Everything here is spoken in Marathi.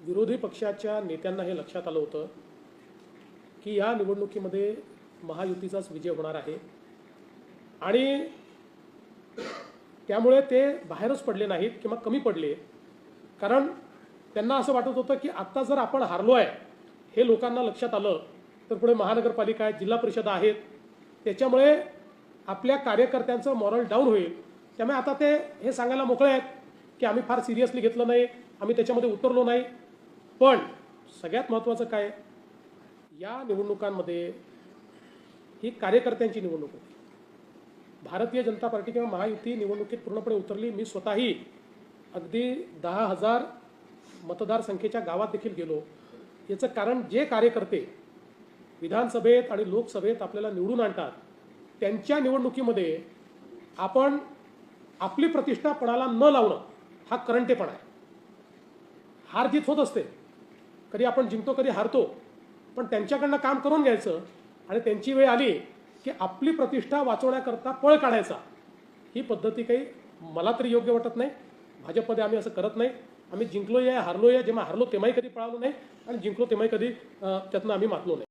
विरोधी पक्षाच्या नेत्यांना हे लक्षात आलं होतं की या निवडणुकीमध्ये महायुतीचाच विजय होणार आहे आणि त्यामुळे ते बाहेरच पडले नाहीत किंवा कमी पडले, कारण त्यांना असं वाटत होतं की आत्ता जर आपण हारलो आहे हे लोकांना लक्षात आलं तर पुढे महानगरपालिका आहेत, जिल्हा परिषद आहेत, त्याच्यामुळे आपल्या कार्यकर्त्यांचं मॉरल डाऊन होईल. त्यामुळे आता ते हे सांगायला मोकळे आहेत की आम्ही फार सिरियसली घेतलं नाही, आम्ही त्याच्यामध्ये उतरलो नाही. पण सगळ्यात महत्त्वाचं काय, या निवडणुकांमध्ये ही कार्यकर्त्यांची निवडणूक होती. भारतीय जनता पार्टी किंवा महायुती निवडणुकीत पूर्णपणे उतरली. मी स्वतःही अगदी 10,000 मतदारसंख्येच्या गावात देखील गेलो. याचं कारण जे कार्यकर्ते विधानसभेत आणि लोकसभेत आपल्याला निवडून आणतात त्यांच्या निवडणुकीमध्ये आपण आपली प्रतिष्ठा पणाला न लावणं हा करंटेपणा आहे. हार जीत होत असते, कधी आपण जिंकतो कधी हारतो, पण त्यांच्याकडनं काम करून घ्यायचं आणि त्यांची वेळ आली की आपली प्रतिष्ठा वाचवण्याकरता पळ काढायचा. ही पद्धती काही मला तरी योग्य वाटत नाही. भाजपमध्ये आम्ही असं करत नाही. आम्ही जिंकलोय हारलोय, जेव्हा हारलो तेव्हाही कधी पळालो नाही आणि जिंकलो तेव्हाही कधी त्यातनं आम्ही मातलो नाही.